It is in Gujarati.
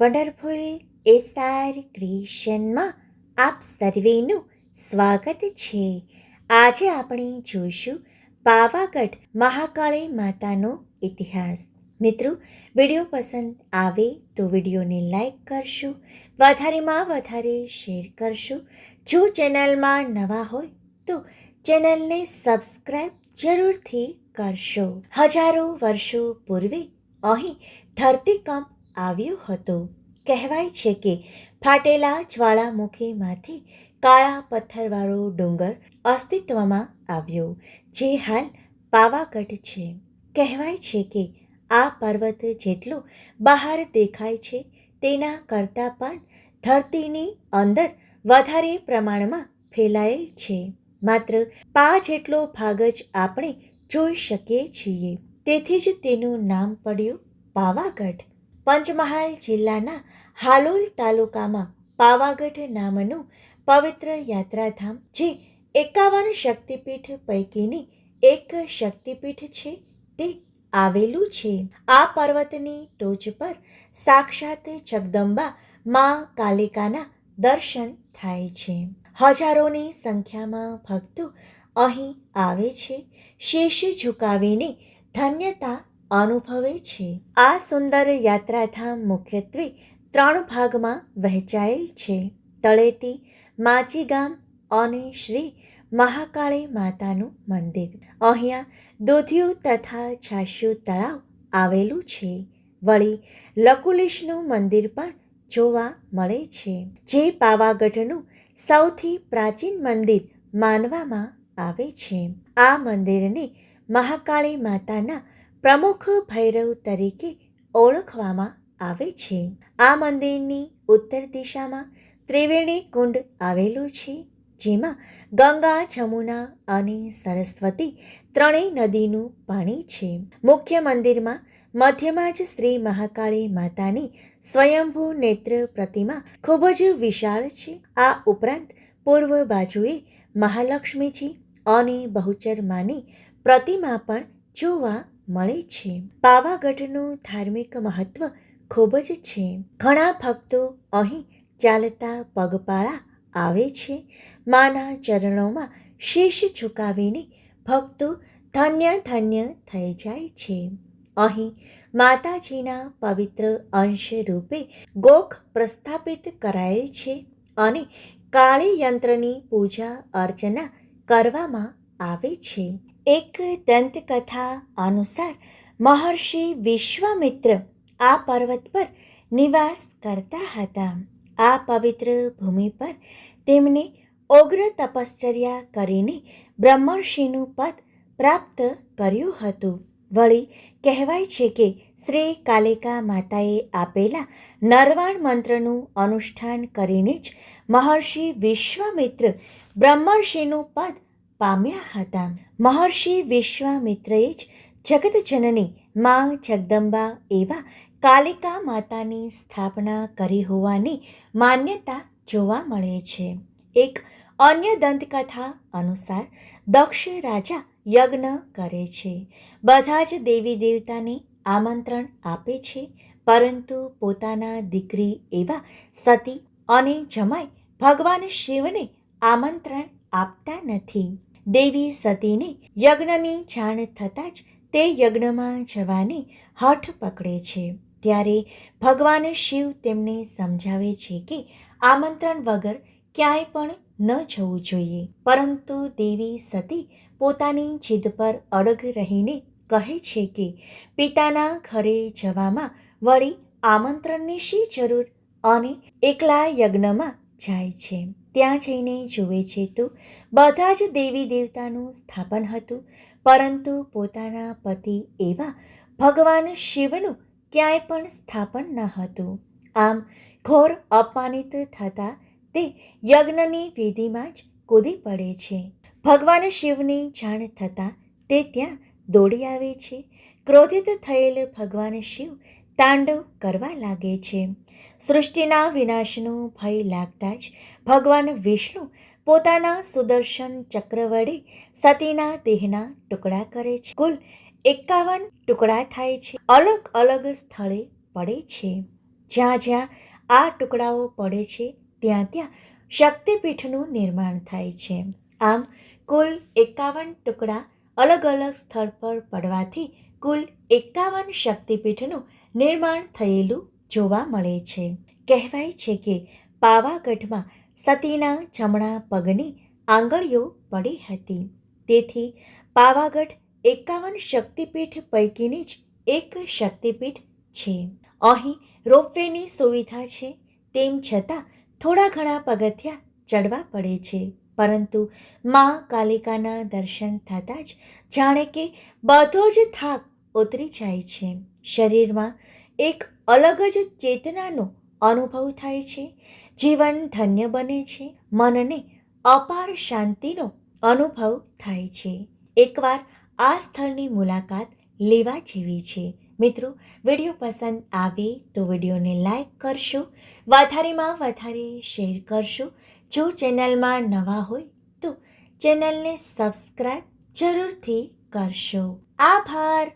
વન્ડરફુલ એસઆર ક્રિએશનમાં આપ સર્વેનું સ્વાગત છે. આજે આપણે જોઈશું પાવાગઢ મહાકાળી માતાનો ઇતિહાસ. મિત્રો, વિડીયો પસંદ આવે તો વિડીયોને લાઈક કરશો, વધારેમાં વધારે શેર કરશો. જો ચેનલમાં નવા હોય તો ચેનલને સબસ્ક્રાઈબ જરૂરથી કરશો. હજારો વર્ષો પૂર્વે અહીં ધરતીકંપ આવ્યો હતો. કહેવાય છે કે ફાટેલા જ્વાળામુખીમાંથી કાળા પથ્થરવાળો ડુંગર અસ્તિત્વમાં આવ્યો, જે હાલ પાવાગઢ છે. કહેવાય છે કે આ પર્વત જેટલો બહાર દેખાય છે તેના કરતાં પણ ધરતીની અંદર વધારે પ્રમાણમાં ફેલાયેલ છે. માત્ર પા જેટલો ભાગ જ આપણે જોઈ શકીએ છીએ. તેથી જ તેનું નામ પડ્યું પાવાગઢ. પંચમહાલ જિલ્લાના હાલોલ તાલુકામાં પાવાગઢ નામનું પવિત્ર યાત્રાધામ, જે 51 શક્તિપીઠ પૈકીની એક શક્તિપીઠ છે, તે આવેલું છે. આ પર્વતની ટોચ પર સાક્ષાત જગદંબા મા કાલિકાના દર્શન થાય છે. હજારોની સંખ્યામાં ભક્તો અહીં આવે છે, શીશ ઝુકાવીને ધન્યતા અનુભવે છે. આ સુંદર યાત્રાધામ મુખ્યત્વે 3 ભાગમાં વહેંચાયેલ છે: તળેટી, માચીગામ અને શ્રી મહાકાળી માતાનું મંદિર. અહીંયા દૂધિયું તથા છાશિયું તળાવ આવેલું છે. વળી લકુલિશનું મંદિર પણ જોવા મળે છે, જે પાવાગઢનું સૌથી પ્રાચીન મંદિર માનવામાં આવે છે. આ મંદિરને મહાકાળી માતાના પ્રમુખ ભૈરવ તરીકે ઓળખવામાં આવે છે. આ મંદિરની ઉત્તર દિશામાં ત્રિવેણી કુંડ આવેલું છે, જેમાં ગંગા, જમુના અને સરસ્વતી ત્રણેય નદીનું પાણી છે. મુખ્ય મંદિરમાં મધ્યમાં જ શ્રી મહાકાળી માતાની સ્વયંભૂ નેત્ર પ્રતિમા ખૂબ જ વિશાળ છે. આ ઉપરાંત પૂર્વ બાજુએ મહાલક્ષ્મીજી અને બહુચર માની પ્રતિમા પણ જોવા મળે છે. પાવાગઢનું ધાર્મિક મહત્વ ખૂબ જ છે. ઘણા ભક્તો અહીં ચાલતા પગપાળા આવે છે. માના ચરણોમાં શીશ ઝુકાવીને ભક્તો ધન્ય ધન્ય થઈ જાય છે. અહીં માતાજીના પવિત્ર અંશ રૂપે ગોખ પ્રસ્થાપિત કરાયેલ છે અને કાળી યંત્રની પૂજા અર્ચના કરવામાં આવે છે. એક દંતકથા અનુસાર મહર્ષિ વિશ્વામિત્ર આ પર્વત પર નિવાસ કરતા હતા. આ પવિત્ર ભૂમિ પર તેમને ઉગ્ર તપશ્ચર્યા કરીને બ્રહ્મર્ષિનું પદ પ્રાપ્ત કર્યું હતું. વળી કહેવાય છે કે શ્રી કાલિકા માતાએ આપેલા નરવાણ મંત્રનું અનુષ્ઠાન કરીને જ મહર્ષિ વિશ્વામિત્ર બ્રહ્મર્ષિનું પદ પામ્યા હતા. મહર્ષિ વિશ્વામિત્રએ જ જગતજનની મા જગદંબા એવા કાલિકા માતાની સ્થાપના કરી હોવાની માન્યતા જોવા મળે છે. એક અન્ય દંતકથા અનુસાર દક્ષ રાજા યજ્ઞ કરે છે. બધા જ દેવી દેવતાને આમંત્રણ આપે છે, પરંતુ પોતાના દીકરી એવા સતી અને જમાઈ ભગવાન શિવને આમંત્રણ આપતા નથી. દેવી સતીને યજ્ઞની જાણ થતાં જ તે યજ્ઞમાં જવાની હઠ પકડે છે. ત્યારે ભગવાન શિવ તેમને સમજાવે છે કે આમંત્રણ વગર ક્યાંય પણ ન જવું જોઈએ, પરંતુ દેવી સતી પોતાની જીદ પર અડગ રહીને કહે છે કે પિતાના ઘરે જવામાં વળી આમંત્રણની શી જરૂર, અને એકલા યજ્ઞમાં જાય છે. ત્યાં જઈને જુએ છે તો બધા જ દેવી દેવતાનું સ્થાપન હતું, પરંતુ પોતાના પતિ એવા ભગવાન શિવનું ક્યાંય પણ સ્થાપન ન હતું. આમ ઘોર અપમાનિત થતાં તે યજ્ઞની વેદીમાં જ કૂદી પડે છે. ભગવાન શિવની જાણ થતાં તે ત્યાં દોડી આવે છે. ક્રોધિત થયેલ ભગવાન શિવ તાંડવ કરવા લાગે છે. સૃષ્ટિના વિનાશનો ભય લાગતા જ ભગવાન વિષ્ણુ પોતાના સુદર્શન ચક્ર વડે સતીના દેહના ટુકડા કરે છે. કુલ 51 ટુકડા થાય છે, અલગ અલગ સ્થળે પડે છે. જ્યાં જ્યાં આ ટુકડાઓ પડે છે ત્યાં ત્યાં શક્તિપીઠનું નિર્માણ થાય છે. આમ કુલ 51 ટુકડા અલગ અલગ સ્થળ પર પડવાથી કુલ 51 શક્તિપીઠનું નિર્માણ થયેલું જોવા મળે છે. કહેવાય છે કે પાવાગઢમાં સતીના જમણા પગની આંગળીઓ પડી હતી. તેથી પાવાગઢ 51 શક્તિપીઠ પૈકીની જ એક શક્તિપીઠ છે. અહીં રોપવેની સુવિધા છે, તેમ છતાં થોડા ઘણા પગથિયાં ચડવા પડે છે. પરંતુ મા કાલિકાના દર્શન થતાં જ જાણે કે બધો જ થાક ઉતરી જાય છે. શરીરમાં એક અલગ જ ચેતનાનો અનુભવ થાય છે. જીવન ધન્ય બને છે. મનને અપાર શાંતિનો અનુભવ થાય છે. એકવાર આ સ્થળની મુલાકાત લેવા જેવી છે. મિત્રો, વિડીયો પસંદ આવે તો વિડીયોને લાઈક કરશો, વધારેમાં વધારે શેર કરશો. જો ચેનલમાં નવા હોય તો ચેનલને સબસ્ક્રાઈબ જરૂરથી કરશો. આભાર.